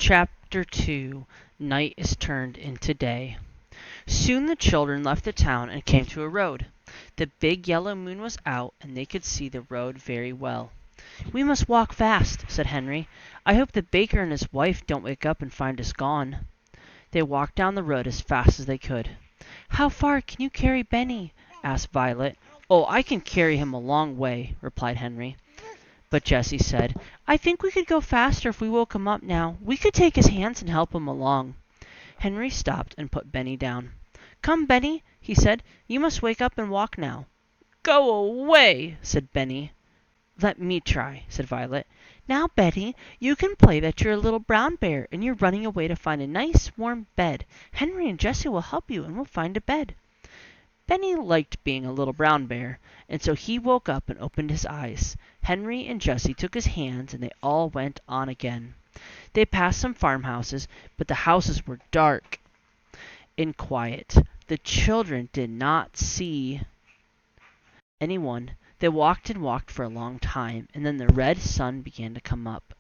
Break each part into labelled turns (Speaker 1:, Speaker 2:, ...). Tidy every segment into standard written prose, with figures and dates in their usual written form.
Speaker 1: Chapter 2 Night is Turned into Day. Soon the children left the town and came to a road. The big yellow moon was out, and they could see the road very well. "We must walk fast," said Henry. "I hope the baker and his wife don't wake up and find us gone." They walked down the road as fast as they could. "How far can you carry Benny?" asked Violet. "Oh, I can carry him a long way," replied Henry. But Jessie said, "I think we could go faster if we woke him up now. We could take his hands and help him along." Henry stopped and put Benny down. "Come, Benny," he said. "You must wake up and walk now." "Go away," said Benny. "Let me try," said Violet. "Now, Benny, you can play that you're a little brown bear and you're running away to find a nice warm bed. Henry and Jessie will help you and we'll find a bed." Benny liked being a little brown bear, and so he woke up and opened his eyes. Henry and Jessie took his hands, and they all went on again. They passed some farmhouses, but the houses were dark and quiet. The children did not see anyone. They walked and walked for a long time, and then the red sun began to come up.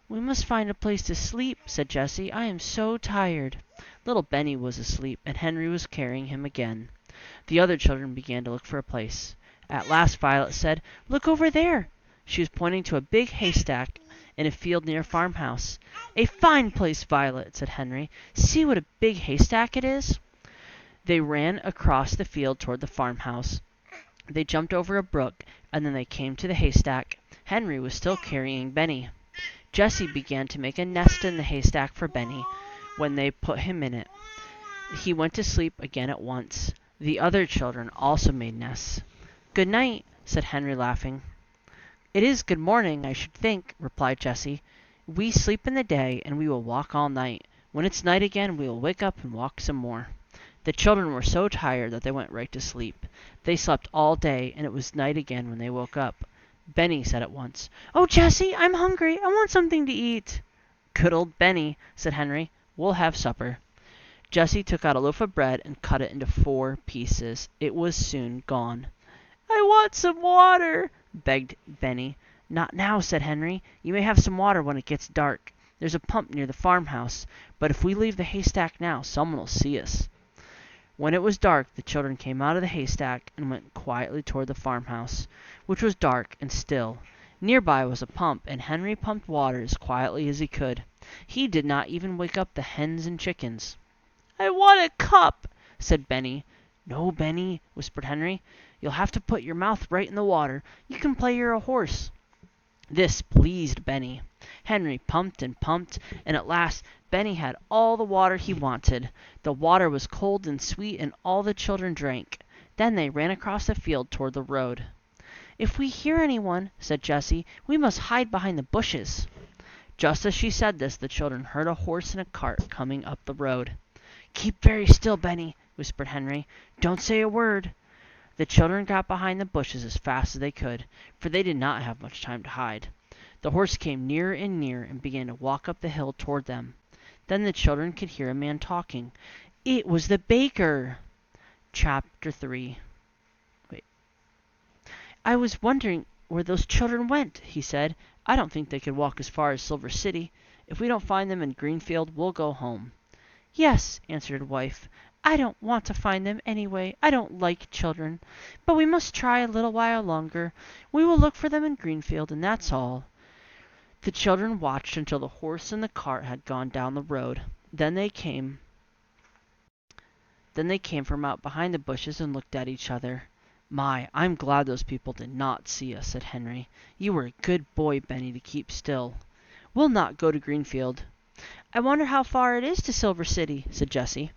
Speaker 1: "We must find a place to sleep," said Jessie. "I am so tired." Little Benny was asleep, and Henry was carrying him again. The other children began to look for a place. At last Violet said, "Look over there." She was pointing to a big haystack in a field near a farmhouse. "A fine place, Violet," said Henry. "See what a big haystack it is." They ran across the field toward the farmhouse. They jumped over a brook, and then they came to the haystack. Henry was still carrying Benny. Jessie began to make a nest in the haystack for Benny. When they put him in it, he went to sleep again at once. The other children also made nests. "Good night," said Henry, laughing. "It is good morning, I should think," replied Jessie. "We sleep in the day, and we will walk all night. When it's night again, we will wake up and walk some more." The children were so tired that they went right to sleep. They slept all day, and it was night again when they woke up. Benny said at once, "Oh, Jessie, I'm hungry. I want something to eat." "Good old Benny," said Henry. "We'll have supper." Jessie took out a loaf of bread and cut it into 4 pieces. It was soon gone. "I want some water," begged Benny. "Not now," said Henry. "You may have some water when it gets dark. There's a pump near the farmhouse, but if we leave the haystack now, someone will see us." When it was dark, the children came out of the haystack and went quietly toward the farmhouse, which was dark and still. Nearby was a pump, and Henry pumped water as quietly as he could. He did not even wake up the hens and chickens. "I want a cup," said Benny. "No, Benny," whispered Henry. "You'll have to put your mouth right in the water. You can play you're a horse." This pleased Benny. Henry pumped and pumped, and at last Benny had all the water he wanted. The water was cold and sweet, and all the children drank. Then they ran across the field toward the road. "If we hear anyone," said Jessie, "we must hide behind the bushes." Just as she said this, the children heard a horse and a cart coming up the road. "Keep very still, Benny," whispered Henry. "Don't say a word." The children got behind the bushes as fast as they could, for they did not have much time to hide. The horse came nearer and nearer and began to walk up the hill toward them. Then the children could hear a man talking. It was the baker. Chapter 3. "I was wondering where those children went," he said. "I don't think they could walk as far as Silver City. If we don't find them in Greenfield, we'll go home." "Yes," answered wife. "I don't want to find them anyway. I don't like children. But we must try a little while longer. We will look for them in Greenfield, and that's all." The children watched until the horse and the cart had gone down the road. Then they came from out behind the bushes and looked at each other. "My, I'm glad those people did not see us," said Henry. "You were a good boy, Benny, to keep still. We'll not go to Greenfield." "I wonder how far it is to Silver City," said Jessie.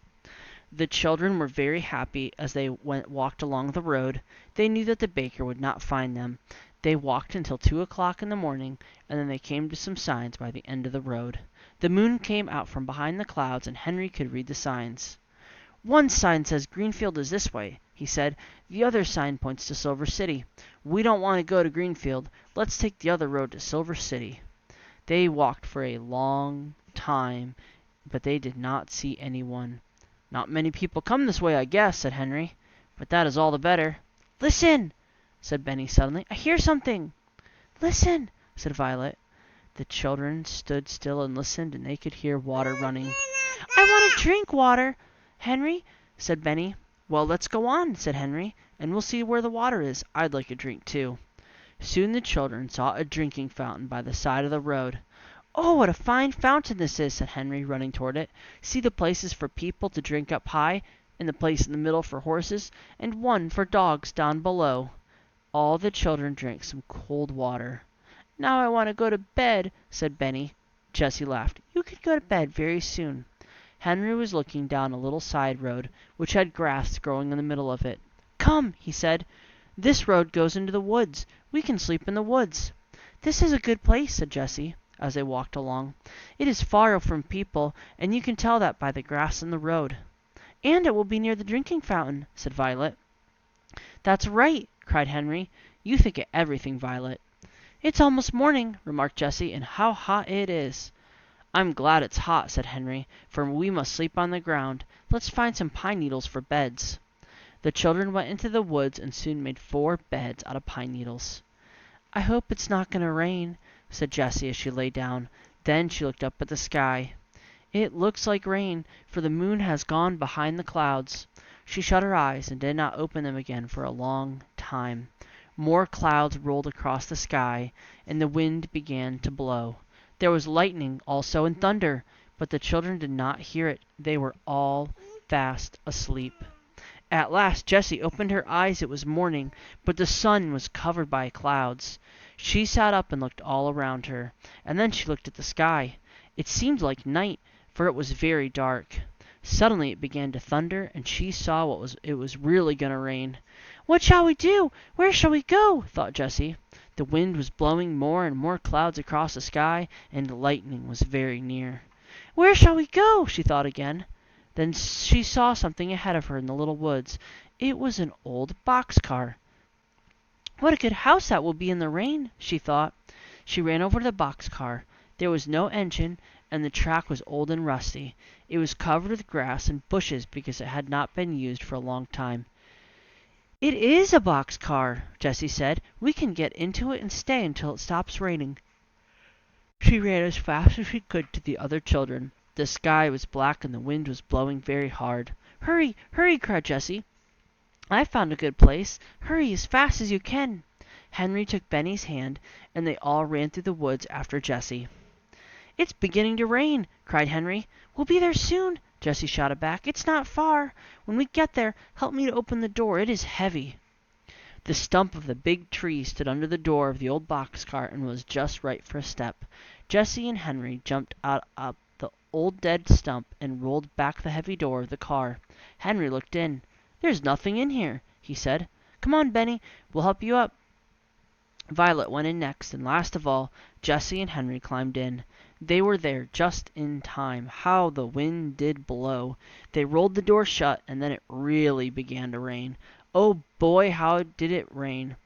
Speaker 1: The children were very happy as they walked along the road. They knew that the baker would not find them. They walked until 2 o'clock in the morning, and then they came to some signs by the end of the road. The moon came out from behind the clouds, and Henry could read the signs. "One sign says Greenfield is this way," he said. "The other sign points to Silver City. We don't want to go to Greenfield. Let's take the other road to Silver City." They walked for a long time, but they did not see anyone. "Not many people come this way, I guess," said Henry. "But that is all the better." "Listen!" said Benny suddenly. "I hear something." "Listen!" said Violet. The children stood still and listened, and they could hear water running. "I want to drink water, Henry," said Benny. "Well, let's go on," said Henry, "and we'll see where the water is. I'd like a drink, too." Soon the children saw a drinking fountain by the side of the road. "Oh, what a fine fountain this is," said Henry, running toward it. "See, the places for people to drink up high, and the place in the middle for horses, and one for dogs down below." All the children drank some cold water. "Now I want to go to bed," said Benny. Jessie laughed. "You can go to bed very soon." Henry was looking down a little side road, which had grass growing in the middle of it. "Come," he said. "This road goes into the woods. We can sleep in the woods." "This is a good place," said Jessie, as they walked along. "It is far from people, and you can tell that by the grass in the road." "And it will be near the drinking fountain," said Violet. "That's right," cried Henry. "You think of everything, Violet." "It's almost morning," remarked Jessie, "and how hot it is." "I'm glad it's hot," said Henry, "for we must sleep on the ground. Let's find some pine needles for beds." The children went into the woods and soon made 4 beds out of pine needles. "I hope it's not going to rain," said Jessie as she lay down. Then she looked up at the sky. "It looks like rain, for the moon has gone behind the clouds." She shut her eyes and did not open them again for a long time. More clouds rolled across the sky, and the wind began to blow. There was lightning also and thunder, but the children did not hear it. They were all fast asleep. At last Jessie opened her eyes. It was morning, but the sun was covered by clouds. She sat up and looked all around her, and then she looked at the sky. It seemed like night, for it was very dark. Suddenly it began to thunder, and she saw it was really going to rain. "What shall we do? Where shall we go?" thought Jessie. The wind was blowing more and more clouds across the sky, and lightning was very near. "Where shall we go?" she thought again. Then she saw something ahead of her in the little woods. It was an old boxcar. "What a good house that will be in the rain," she thought. She ran over to the boxcar. There was no engine, and the track was old and rusty. It was covered with grass and bushes because it had not been used for a long time. "It is a boxcar," Jessie said. "We can get into it and stay until it stops raining." She ran as fast as she could to the other children. The sky was black and the wind was blowing very hard. "Hurry, hurry!" cried Jessie. "I've found a good place. Hurry as fast as you can." Henry took Benny's hand, and they all ran through the woods after Jessie. "It's beginning to rain," cried Henry. "We'll be there soon," Jessie shouted back. "It's not far. When we get there, help me to open the door. It is heavy." The stump of the big tree stood under the door of the old boxcar and was just right for a step. Jessie and Henry jumped out up the old dead stump and rolled back the heavy door of the car. Henry looked in. "There's nothing in here," he said. "Come on, Benny. We'll help you up." Violet went in next, and last of all, Jessie and Henry climbed in. They were there just in time. How the wind did blow! They rolled the door shut, and then it really began to rain. Oh boy, how did it rain!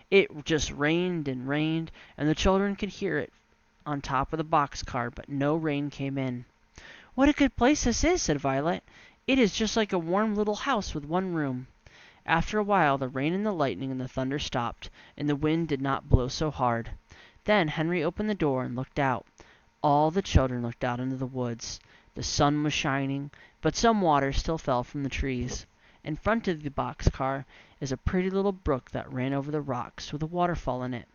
Speaker 1: It just rained and rained, and the children could hear it on top of the boxcar, but no rain came in. "What a good place this is," said Violet. "It is just like a warm little house with one room." After a while the rain and the lightning and the thunder stopped, and the wind did not blow so hard. Then Henry opened the door and looked out. All the children looked out into the woods. The sun was shining, but some water still fell from the trees. In front of the boxcar is a pretty little brook that ran over the rocks with a waterfall in it.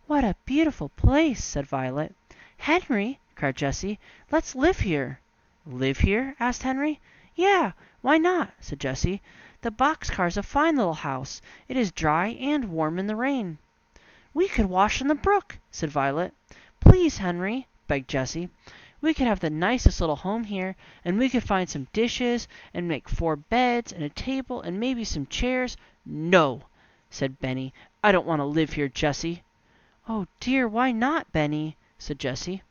Speaker 1: "What a beautiful place," said Violet. "Henry," cried Jessie, "let's live here." "Live here?" asked Henry. "Yeah, why not?" said Jessie. "The boxcar's a fine little house. It is dry and warm in the rain." "We could wash in the brook," said Violet. "Please, Henry," begged Jessie. "We could have the nicest little home here, and we could find some dishes, and make 4 beds, and a table, and maybe some chairs." "No," said Benny. "I don't want to live here, Jessie." "Oh dear, why not, Benny?" said Jessie.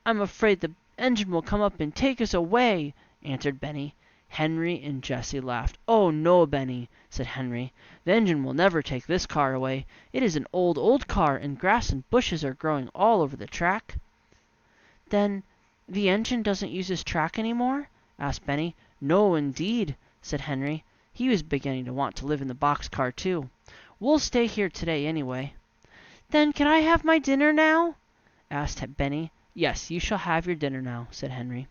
Speaker 1: "I'm afraid the engine will come up and take us away," answered Benny. Henry and Jessie laughed. "Oh no, Benny," said Henry. "The engine will never take this car away. It is an old, old car, and grass and bushes are growing all over the track." "Then the engine doesn't use this track any more?" asked Benny. "No, indeed," said Henry. He was beginning to want to live in the boxcar too. "We'll stay here today, anyway." "Then can I have my dinner now?" asked Benny. "Yes, you shall have your dinner now," said Henry.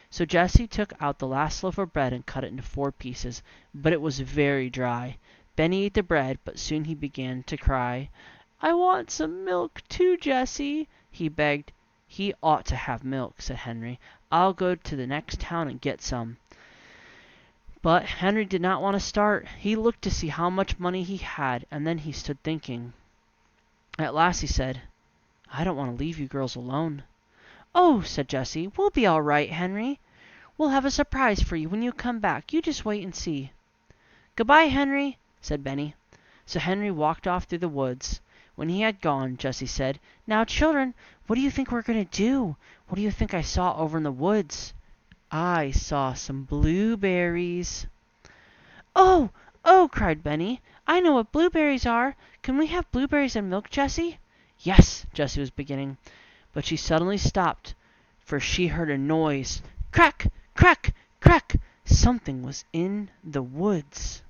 Speaker 1: So Jessie took out the last loaf of bread and cut it into 4 pieces, but it was very dry. Benny ate the bread, but soon he began to cry. "I want some milk too, Jessie," he begged. "He ought to have milk," said Henry. "I'll go to the next town and get some." But Henry did not want to start. He looked to see how much money he had, and then he stood thinking. At last he said, "I don't want to leave you girls alone." "Oh," said Jessie, "we'll be all right, Henry. We'll have a surprise for you when you come back. You just wait and see." "Goodbye, Henry," said Benny. So Henry walked off through the woods. When he had gone, Jessie said, "Now, children, what do you think we're going to do? What do you think I saw over in the woods?" "I saw some blueberries." "Oh, oh!" cried Benny. "I know what blueberries are. Can we have blueberries and milk, Jessie?" "Yes," Jessie was beginning, but she suddenly stopped, for she heard a noise. Crack! Crack! Crack! Something was in the woods.